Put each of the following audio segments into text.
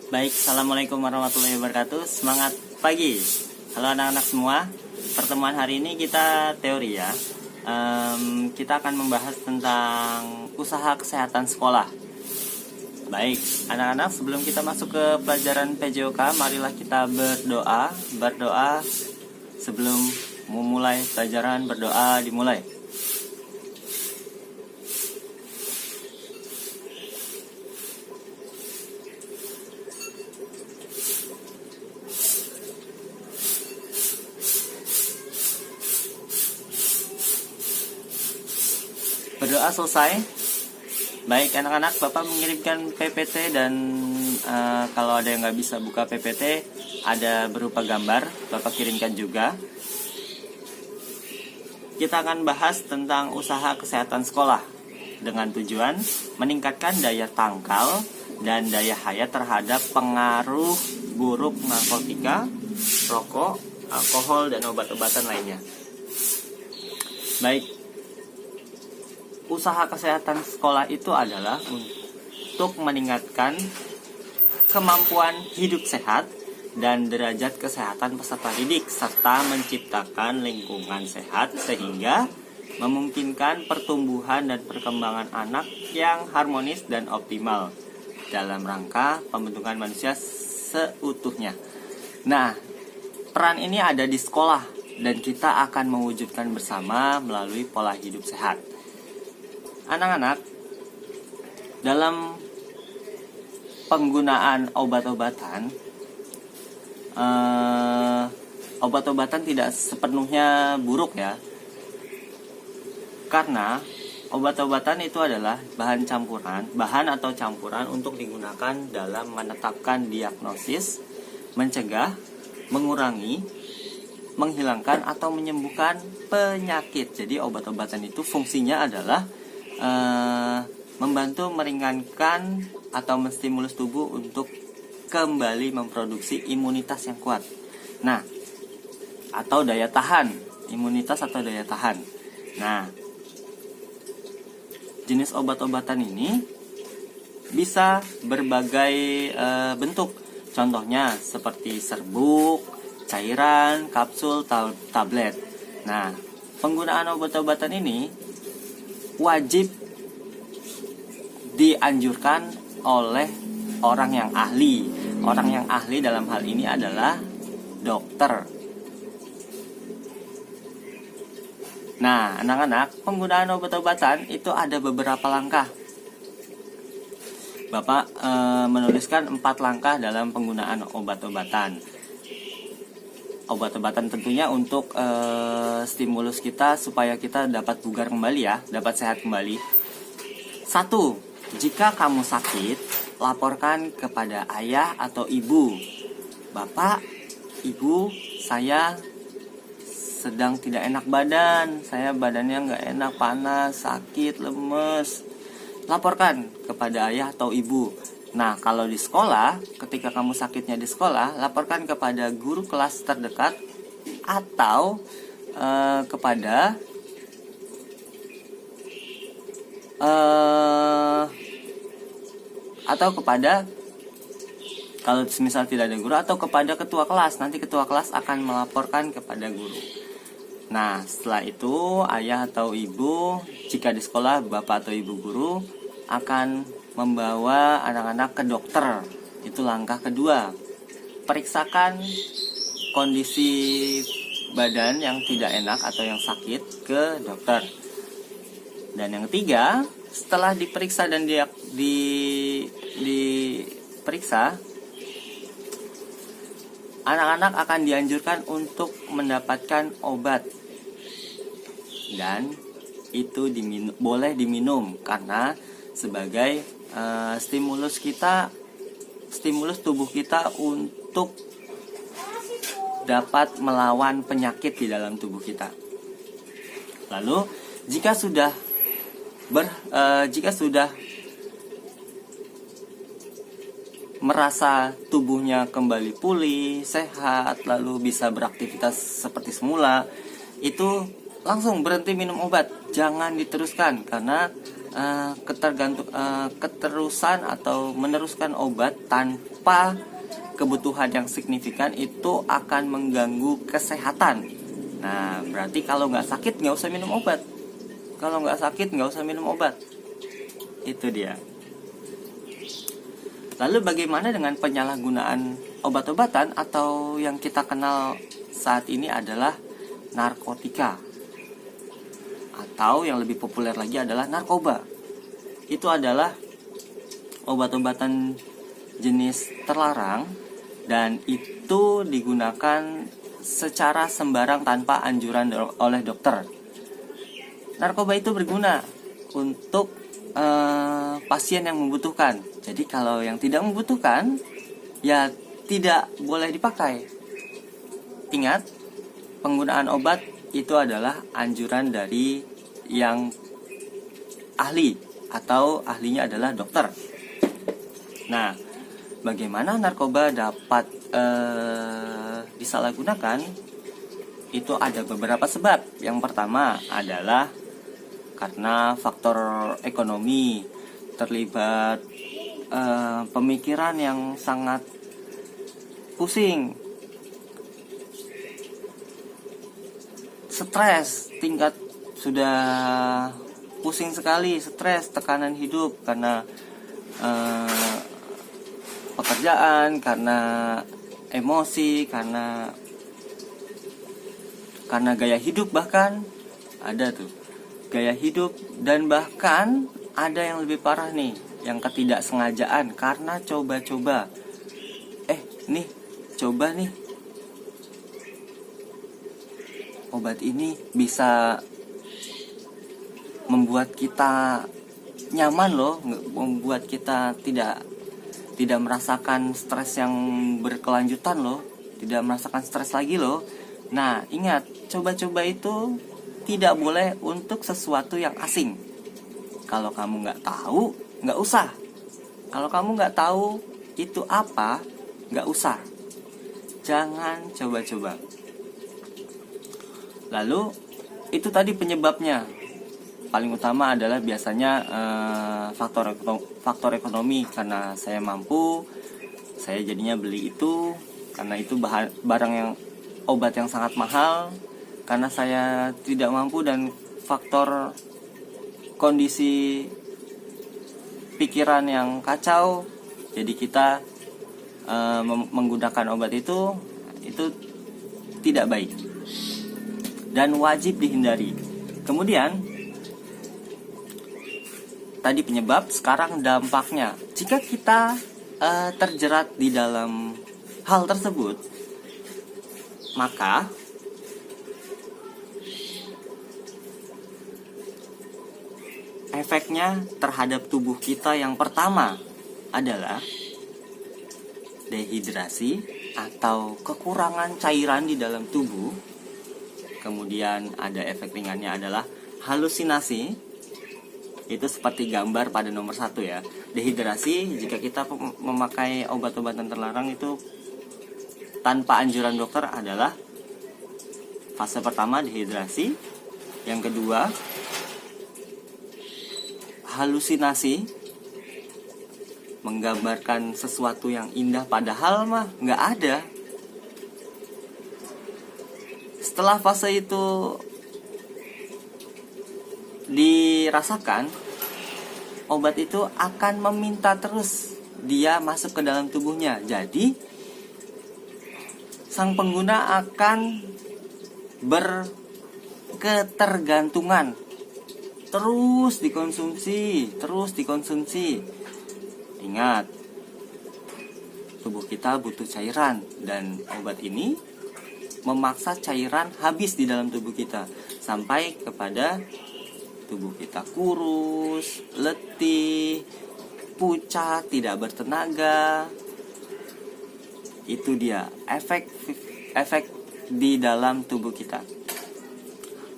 Baik, Assalamualaikum warahmatullahi wabarakatuh. Semangat pagi. Halo anak-anak semua. Pertemuan hari ini kita teori ya. Kita akan membahas tentang usaha kesehatan sekolah. Baik, anak-anak, sebelum kita masuk ke pelajaran PJOK, marilah kita berdoa. Berdoa sebelum memulai pelajaran, berdoa dimulai. Berdoa selesai. Baik anak-anak, Bapak mengirimkan PPT dan kalau ada yang nggak bisa buka PPT, ada berupa gambar, Bapak kirimkan juga. Kita akan bahas tentang usaha kesehatan sekolah dengan tujuan meningkatkan daya tangkal dan daya hayat terhadap pengaruh buruk narkotika, rokok, alkohol, dan obat-obatan lainnya. Baik, usaha kesehatan sekolah itu adalah untuk meningkatkan kemampuan hidup sehat dan derajat kesehatan peserta didik serta menciptakan lingkungan sehat sehingga memungkinkan pertumbuhan dan perkembangan anak yang harmonis dan optimal dalam rangka pembentukan manusia seutuhnya. Nah, peran ini ada di sekolah dan kita akan mewujudkan bersama melalui pola hidup sehat. Anak-anak, dalam penggunaan obat-obatan, obat-obatan tidak sepenuhnya buruk ya, karena obat-obatan itu adalah bahan atau campuran untuk digunakan dalam menetapkan diagnosis, mencegah, mengurangi, menghilangkan atau menyembuhkan penyakit. Jadi obat-obatan itu fungsinya adalah membantu meringankan atau menstimulus tubuh untuk kembali memproduksi imunitas yang kuat. Nah, atau daya tahan, imunitas atau daya tahan. Nah, jenis obat-obatan ini bisa berbagai bentuk. Contohnya seperti serbuk, cairan, kapsul, tablet. Nah, penggunaan obat-obatan ini wajib dianjurkan oleh orang yang ahli. Orang yang ahli dalam hal ini adalah dokter. Nah, anak-anak, penggunaan obat-obatan itu ada beberapa langkah. Bapak menuliskan 4 langkah dalam penggunaan obat-obatan. Obat-obatan tentunya untuk stimulus kita supaya kita dapat bugar kembali ya, dapat sehat kembali. 1. Jika kamu sakit, laporkan kepada ayah atau ibu. Bapak, ibu, saya sedang tidak enak badan. Saya badannya nggak enak, panas, sakit, lemes. Laporkan kepada ayah atau ibu. Nah, kalau di sekolah, ketika kamu sakitnya di sekolah, laporkan kepada guru kelas terdekat atau kepada kalau misal tidak ada guru, atau kepada ketua kelas. Nanti ketua kelas akan melaporkan kepada guru. Nah, setelah itu ayah atau ibu, jika di sekolah bapak atau ibu guru akan membawa anak-anak ke dokter. Itu langkah kedua. Periksakan kondisi badan yang tidak enak atau yang sakit ke dokter. Dan yang ketiga, setelah diperiksa dan diperiksa, anak-anak akan dianjurkan untuk mendapatkan obat. Dan itu boleh diminum karena sebagai stimulus tubuh kita untuk dapat melawan penyakit di dalam tubuh kita. Lalu jika sudah merasa tubuhnya kembali pulih, sehat, lalu bisa beraktivitas seperti semula, itu langsung berhenti minum obat, jangan diteruskan karena keterusan atau meneruskan obat tanpa kebutuhan yang signifikan itu akan mengganggu kesehatan. Nah, berarti kalau nggak sakit nggak usah minum obat. Kalau nggak sakit nggak usah minum obat. Itu dia. Lalu bagaimana dengan penyalahgunaan obat-obatan atau yang kita kenal saat ini adalah narkotika, atau yang lebih populer lagi adalah narkoba. Itu adalah obat-obatan jenis terlarang dan itu digunakan secara sembarang tanpa anjuran oleh dokter. Narkoba itu berguna untuk pasien yang membutuhkan. Jadi kalau yang tidak membutuhkan, ya tidak boleh dipakai. Ingat, penggunaan obat itu adalah anjuran dari yang ahli atau ahlinya adalah dokter. Nah, bagaimana narkoba dapat disalahgunakan? Itu ada beberapa sebab. Yang pertama adalah karena faktor ekonomi, terlibat pemikiran yang sangat pusing, stres, tingkat sudah pusing sekali, stres, tekanan hidup karena pekerjaan, karena emosi, karena gaya hidup, bahkan ada tuh gaya hidup. Dan bahkan ada yang lebih parah nih, yang ketidaksengajaan karena coba-coba. Nih, coba nih, obat ini bisa membuat kita nyaman loh, membuat kita tidak merasakan stres yang berkelanjutan loh, tidak merasakan stres lagi loh. Nah, ingat, coba-coba itu tidak boleh untuk sesuatu yang asing. Kalau kamu nggak tahu, nggak usah. Kalau kamu nggak tahu itu apa, nggak usah. Jangan coba-coba. Lalu, itu tadi penyebabnya. Paling utama adalah biasanya faktor ekonomi. Karena saya mampu, saya jadinya beli itu. Karena itu barang yang obat yang sangat mahal. Karena saya tidak mampu dan faktor kondisi pikiran yang kacau, jadi kita menggunakan obat itu tidak baik dan wajib dihindari. Kemudian tadi penyebab, sekarang dampaknya. Jika kita terjerat di dalam hal tersebut, maka efeknya terhadap tubuh kita yang pertama adalah dehidrasi atau kekurangan cairan di dalam tubuh. Kemudian ada efek ringannya adalah halusinasi. Itu seperti gambar pada nomor 1 ya. Dehidrasi, jika kita memakai obat-obatan terlarang itu tanpa anjuran dokter, adalah fase pertama dehidrasi. Yang kedua, halusinasi, menggambarkan sesuatu yang indah padahal mah nggak ada. Setelah fase itu dirasakan, obat itu akan meminta terus dia masuk ke dalam tubuhnya. Jadi sang pengguna akan berketergantungan, terus dikonsumsi. Ingat, tubuh kita butuh cairan dan obat ini memaksa cairan habis di dalam tubuh kita sampai kepada tubuh kita kurus, letih, pucat, tidak bertenaga. Itu dia efek di dalam tubuh kita.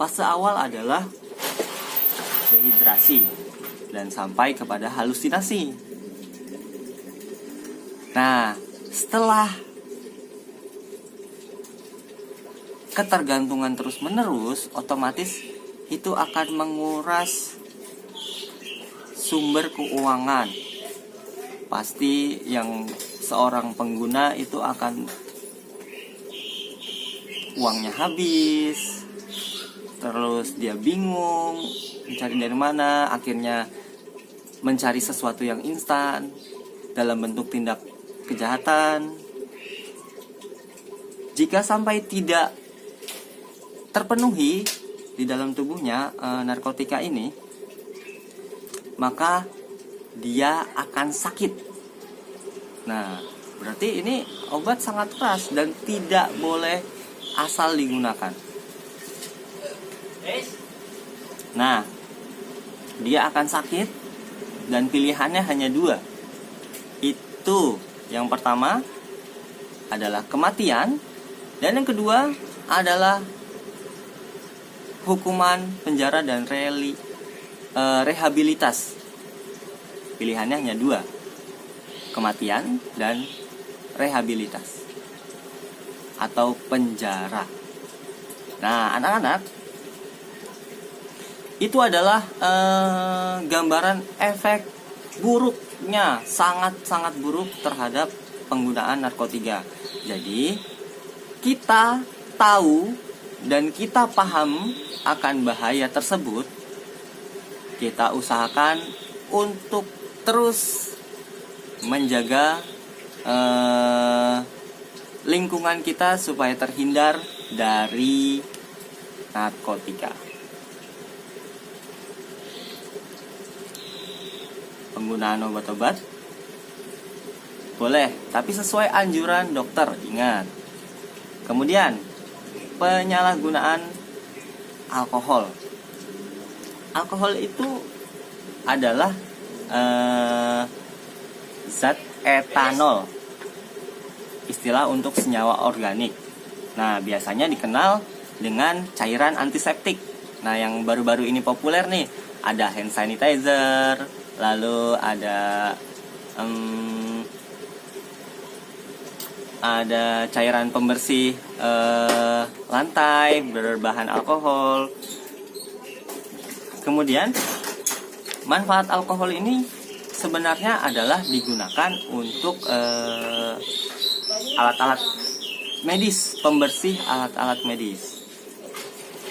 Fase awal adalah dehidrasi dan sampai kepada halusinasi. Nah, setelah ketergantungan terus-menerus, otomatis itu akan menguras sumber keuangan. Pasti yang seorang pengguna itu akan uangnya habis, terus dia bingung mencari dari mana, akhirnya mencari sesuatu yang instan dalam bentuk tindak kejahatan. Jika sampai tidak terpenuhi di dalam tubuhnya narkotika ini, maka dia akan sakit. Nah, berarti ini obat sangat keras dan tidak boleh asal digunakan. Nah, dia akan sakit dan pilihannya hanya dua. Itu yang pertama adalah kematian, dan yang kedua adalah hukuman penjara dan rehabilitas. Pilihannya hanya dua, kematian dan rehabilitas atau penjara. Nah, anak-anak, itu adalah gambaran efek buruknya, sangat-sangat buruk terhadap penggunaan narkotika. Jadi kita tahu dan kita paham akan bahaya tersebut, kita usahakan untuk terus menjaga lingkungan kita supaya terhindar dari narkotika. Penggunaan obat-obat boleh, tapi sesuai anjuran dokter, ingat. Kemudian penyalahgunaan alkohol. Alkohol itu adalah zat etanol, istilah untuk senyawa organik. Nah, biasanya dikenal dengan cairan antiseptik. Nah, yang baru-baru ini populer nih, ada hand sanitizer, lalu ada cairan pembersih lantai berbahan alkohol. Kemudian manfaat alkohol ini sebenarnya adalah digunakan untuk alat-alat medis, pembersih alat-alat medis.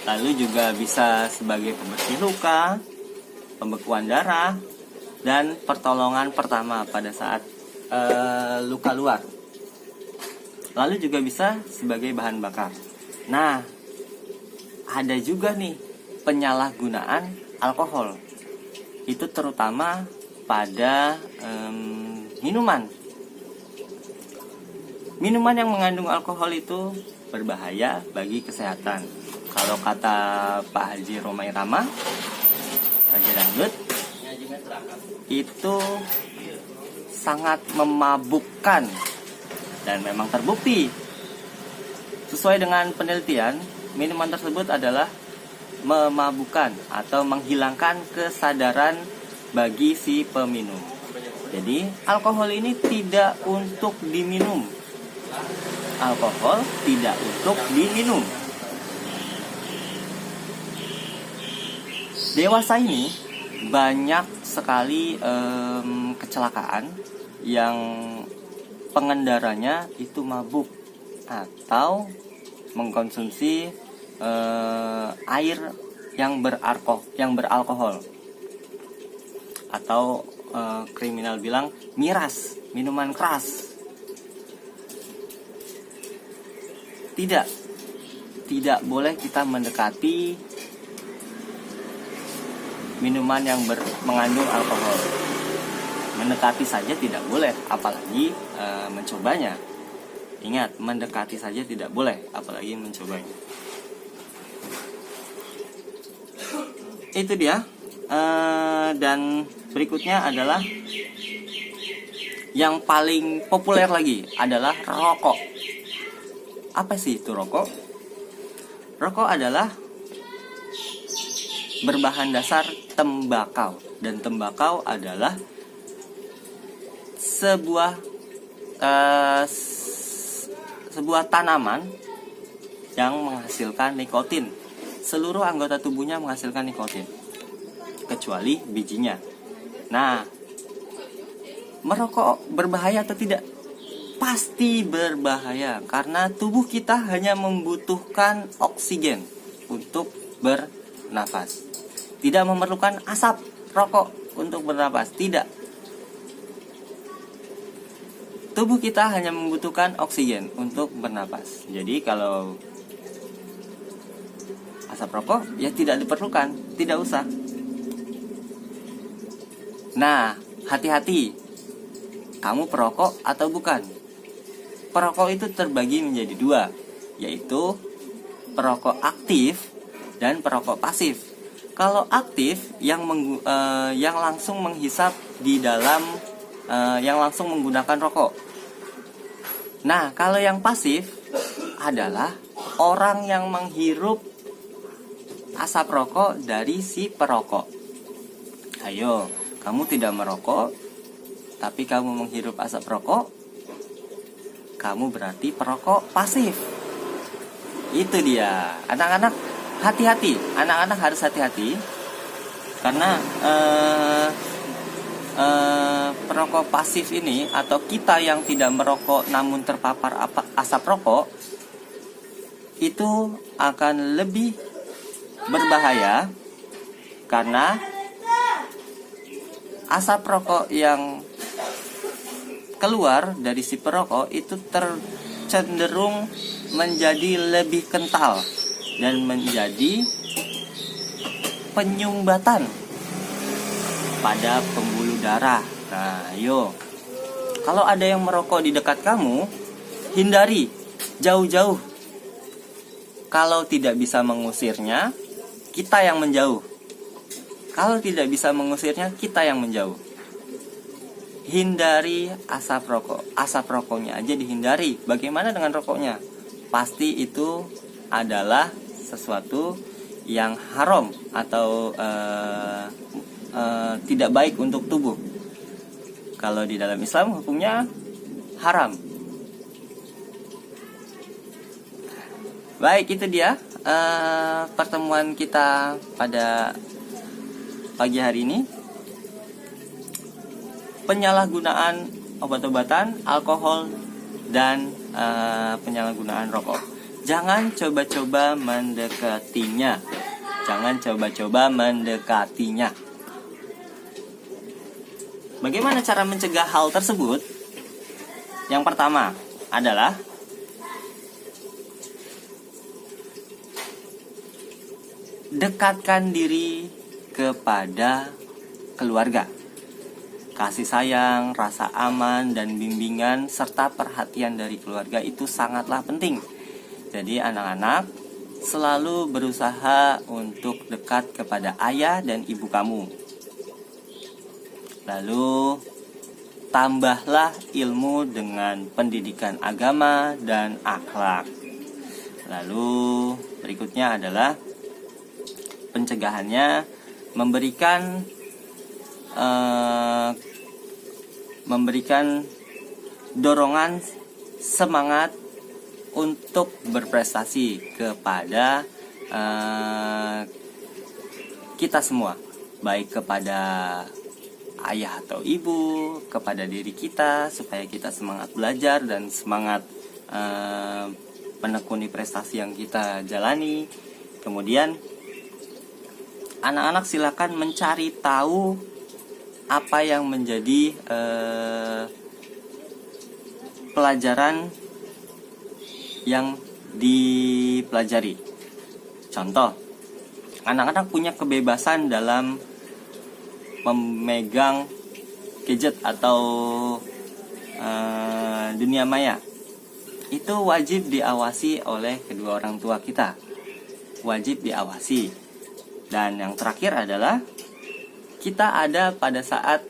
Lalu juga bisa sebagai pembersih luka, pembekuan darah, dan pertolongan pertama pada saat luka luar. Lalu juga bisa sebagai bahan bakar. Nah, ada juga nih penyalahgunaan alkohol. Itu terutama pada minuman. Minuman yang mengandung alkohol itu berbahaya bagi kesehatan. Kalau kata Pak Haji Romai Rama, Raja Dangdut, itu sangat memabukkan. Dan memang terbukti, sesuai dengan penelitian, minuman tersebut adalah memabukkan atau menghilangkan kesadaran bagi si peminum. Jadi, alkohol ini tidak untuk diminum. Alkohol tidak untuk diminum. Dewasa ini banyak sekali kecelakaan yang pengendaranya itu mabuk atau mengkonsumsi air yang beralkohol, atau kriminal bilang miras, minuman keras. Tidak boleh kita mendekati minuman yang mengandung alkohol. Mendekati saja tidak boleh, apalagi mencobanya. Ingat, mendekati saja tidak boleh, apalagi mencobanya. Itu dia. Dan berikutnya adalah yang paling populer lagi adalah rokok. Apa sih itu rokok? Rokok adalah berbahan dasar tembakau, dan tembakau adalah sebuah tanaman yang menghasilkan nikotin. Seluruh anggota tubuhnya menghasilkan nikotin kecuali bijinya. Nah, merokok berbahaya atau tidak? Pasti berbahaya, karena tubuh kita hanya membutuhkan oksigen untuk bernafas. Tidak memerlukan asap rokok untuk bernafas, tidak. Tubuh kita hanya membutuhkan oksigen untuk bernafas. Jadi kalau asap rokok ya tidak diperlukan, tidak usah. Nah, hati-hati. Kamu perokok atau bukan? Perokok itu terbagi menjadi dua, yaitu perokok aktif dan perokok pasif. Kalau aktif yang langsung menghisap di dalam yang langsung menggunakan rokok. Nah, kalau yang pasif adalah orang yang menghirup asap rokok dari si perokok. Ayo, kamu tidak merokok, tapi kamu menghirup asap rokok, kamu berarti perokok pasif. Itu dia. Anak-anak hati-hati. Anak-anak harus hati-hati. Karena perokok pasif ini, atau kita yang tidak merokok namun terpapar asap rokok, itu akan lebih berbahaya. Karena asap rokok yang keluar dari si perokok itu cenderung menjadi lebih kental dan menjadi penyumbatan pada pembuluh darah. Nah, yo, kalau ada yang merokok di dekat kamu, hindari jauh-jauh. Kalau tidak bisa mengusirnya, kita yang menjauh. Kalau tidak bisa mengusirnya, kita yang menjauh. Hindari asap rokok. Asap rokoknya aja dihindari. Bagaimana dengan rokoknya? Pasti itu adalah sesuatu yang haram atau tidak baik untuk tubuh. Kalau di dalam Islam hukumnya haram. Baik, itu dia pertemuan kita pada pagi hari ini. Penyalahgunaan obat-obatan, alkohol, dan penyalahgunaan rokok. Jangan coba-coba mendekatinya. Jangan coba-coba mendekatinya. Bagaimana cara mencegah hal tersebut? Yang pertama adalah dekatkan diri kepada keluarga. Kasih sayang, rasa aman, dan bimbingan serta perhatian dari keluarga itu sangatlah penting. Jadi anak-anak selalu berusaha untuk dekat kepada ayah dan ibu kamu. Lalu tambahlah ilmu dengan pendidikan agama dan akhlak. Lalu berikutnya adalah pencegahannya, memberikan dorongan semangat untuk berprestasi kepada kita semua, baik kepada ayah atau ibu, kepada diri kita, supaya kita semangat belajar dan semangat menekuni prestasi yang kita jalani. Kemudian anak-anak silakan mencari tahu apa yang menjadi pelajaran yang dipelajari. Contoh, anak-anak punya kebebasan dalam memegang gadget atau dunia maya. Itu wajib diawasi oleh kedua orang tua kita. Wajib diawasi. Dan yang terakhir adalah kita ada pada saat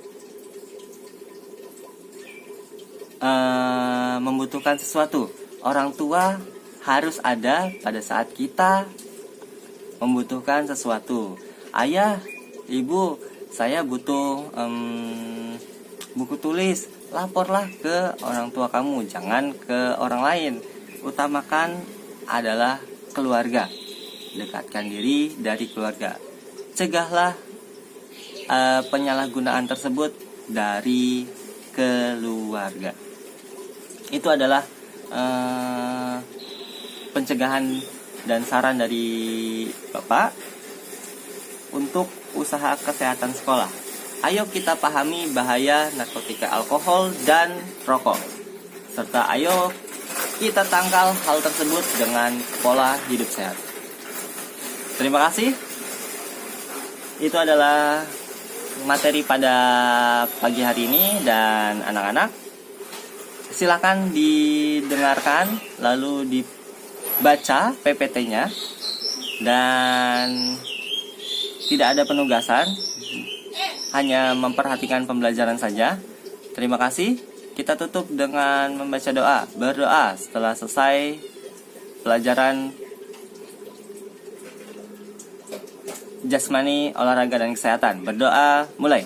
membutuhkan sesuatu. Orang tua harus ada pada saat kita membutuhkan sesuatu. Ayah, ibu, saya butuh buku tulis. Laporlah ke orang tua kamu, jangan ke orang lain. Utamakan adalah keluarga. Dekatkan diri dari keluarga. Cegahlah penyalahgunaan tersebut dari keluarga. Itu adalah pencegahan dan saran dari Bapak untuk usaha kesehatan sekolah. Ayo kita pahami bahaya narkotika, alkohol, dan rokok. Serta ayo kita tangkal hal tersebut dengan pola hidup sehat. Terima kasih. Itu adalah materi pada pagi hari ini, dan anak-anak silakan didengarkan lalu dibaca PPT-nya, dan tidak ada penugasan, hanya memperhatikan pembelajaran saja. Terima kasih. Kita tutup dengan membaca doa. Berdoa setelah selesai pelajaran jasmani, olahraga, dan kesehatan. Berdoa, mulai.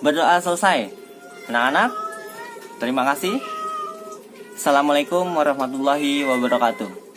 Berdoa selesai. Anak-anak, terima kasih. Assalamualaikum warahmatullahi wabarakatuh.